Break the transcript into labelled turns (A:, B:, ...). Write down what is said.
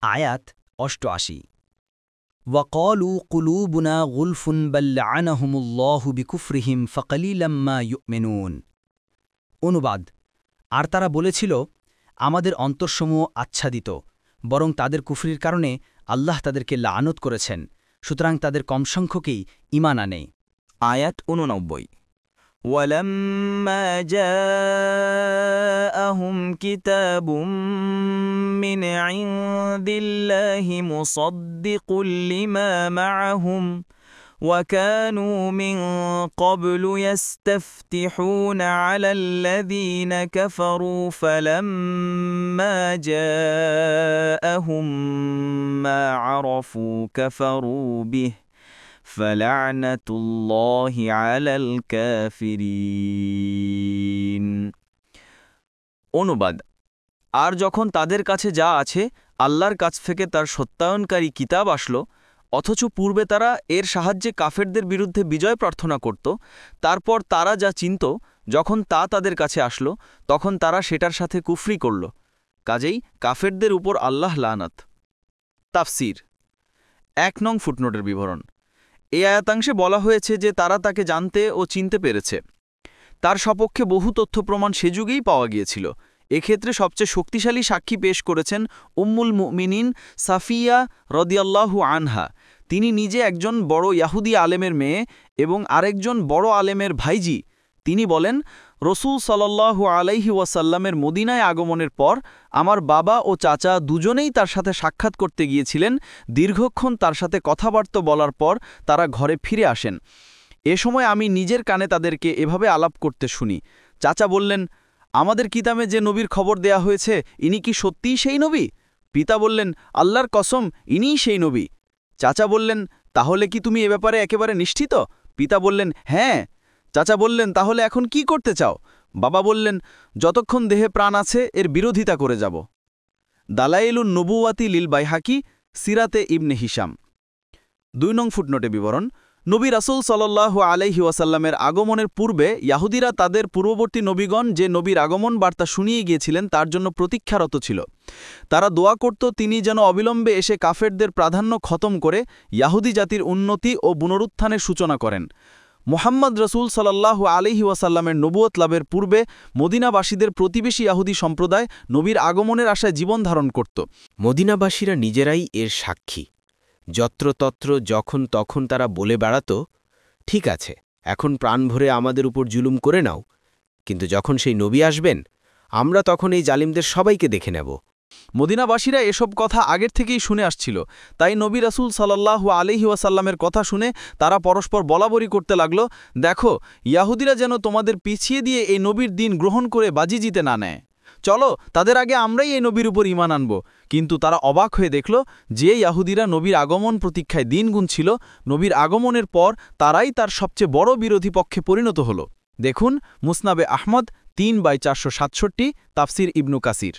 A: আয়াত ৮৮ وقالوا قلوبنا غلف بل لعنهم الله بكفرهم فقليلا ما يؤمنون অনুবাদ আর তারা বলেছিল আমাদের অন্তরসমূহ আচ্ছাদিত বরং তাদের কুফরির কারণে আল্লাহ তাদেরকে লানত করেছেন সুতরাং তাদের কম সংখ্যকেই ঈমান আনে
B: আয়াত ৮৯ وَلَمَّا جَاءَهُمْ كِتَابٌ مِّنْ عِندِ اللَّهِ مُصَدِّقٌ لِّمَا مَعَهُمْ وَكَانُوا مِن قَبْلُ يَسْتَفْتِحُونَ عَلَى الَّذِينَ كَفَرُوا فَلَمَّا جَاءَهُم مَّا عَرَفُوا كَفَرُوا بِهِ فَلَعْنَةُ اللَّهِ عَلَى الْكَافِرِينَ অনুবাদ আর যখন তাদের কাছে যা আছে আল্লাহর কাছ থেকে তার সত্যায়নকারী কিতাব আসলো অথচ পূর্বে তারা এর সাহায্যে কাফেরদের বিরুদ্ধে বিজয় প্রার্থনা করত তারপর তারা যা চিনত যখন তা তাদের কাছে আসলো তখন তারা সেটার সাথে কুফরি করল কাজেই কাফেরদের উপর আল্লাহ লানত তাফসির ১ নং ফুটনোটের বিবরণ এই আয়াতাংশে বলা হয়েছে যে তারা তাকে জানতে ও চিনতে পেরেছে তার সপক্ষে বহু তথ্য প্রমাণ সে যুগেই পাওয়া গিয়েছিল এক্ষেত্রে সবচেয়ে শক্তিশালী সাক্ষী পেশ করেছেন উম্মুল মুমিনিন সাফিয়া রাদিয়াল্লাহু আনহা তিনি নিজে একজন বড় ইয়াহুদি আলেমের মেয়ে এবং আরেকজন বড় আলেমের ভাইজি তিনি বলেন রাসূল সাল্লাল্লাহু আলাইহি ওয়াসাল্লামের মদিনায় আগমনের পর আমার বাবা ও চাচা দুজনেই তার সাথে সাক্ষাৎ করতে গিয়েছিলেন দীর্ঘক্ষণ তার সাথে কথাবার্তা বলার পর তারা ঘরে ফিরে আসেন এ সময় আমি নিজের কানে তাদেরকে এভাবে আলাপ করতে শুনি চাচা বললেন আমাদের কিতাবে যে নবীর খবর দেয়া হয়েছে ইনি কি সত্যিই সেই নবী পিতা বললেন আল্লাহর কসম ইনিই সেই নবী চাচা বললেন তাহলে কি তুমি এ ব্যাপারে একেবারে নিশ্চিত পিতা বললেন হ্যাঁ চাচা বললেন তাহলে এখন কি করতে চাও বাবা বললেন যতক্ষণ দেহে প্রাণ আছে এর বিরোধিতা করে যাব দালাইলুন নবুওয়াতি লিল বাইহাকি সিরাতে ইবনে হিশাম ২ নং ফুটনোটে বিবরণ নবী রাসূল সাল্লাল্লাহু আলাইহি ওয়াসাল্লামের আগমনের পূর্বে ইয়াহুদিরা তাদের পূর্ববর্তী নবীগণ যে নবীর আগমন বার্তা শুনিয়ে গিয়েছিলেন তার জন্য প্রতীক্ষারত ছিল তারা দোয়া করত তিনি যেন অবিলম্বে এসে কাফেরদের প্রাধান্য খতম করে ইয়াহুদি জাতির উন্নতি ও পুনরুত্থানের সূচনা করেন মুহাম্মদ রাসূল সাল্লাল্লাহু আলাইহি ওয়াসাল্লামের নবুয়ত লাভের পূর্বে মদিনাবাসীদের প্রতিবেশী ইয়াহুদি সম্প্রদায় নবীর আগমনের আশায় জীবন ধারণ করত
C: মদিনাবাসীরা নিজেরাই এর সাক্ষী যত্রতত্র যখন তখন তারা বলে বেড়াত ঠিক আছে এখন প্রাণ ভরে আমাদের উপর জুলুম করে নাও কিন্তু যখন সেই নবী আসবেন আমরা তখন এই জালিমদের সবাইকে দেখে নেব
B: মদিনাবাসীরা এসব কথা আগের থেকেই শুনে আসছিল তাই নবী রাসূল সাল্লাল্লাহু আলাইহি ওয়াসাল্লামের কথা শুনে তারা পরস্পর বলাবলি করতে লাগল দেখো ইয়াহুদিরা যেন তোমাদের পিছিয়ে দিয়ে এই নবীর দিন গ্রহণ করে বাজি জিতে না নেয় চলো তাদের আগে আমরাই এই নবীর উপর ঈমান আনব কিন্তু তারা অবাক হয়ে দেখল যে ইয়াহুদিরা নবীর আগমন প্রতীক্ষায় দিন গুনছিল নবীর আগমনের পর তারাই তার সবচেয়ে বড় বিরোধী পক্ষে পরিণত হল দেখুন মুসনাবে আহমদ ৩/৪৬৭ তাফসির ইবনু কাসির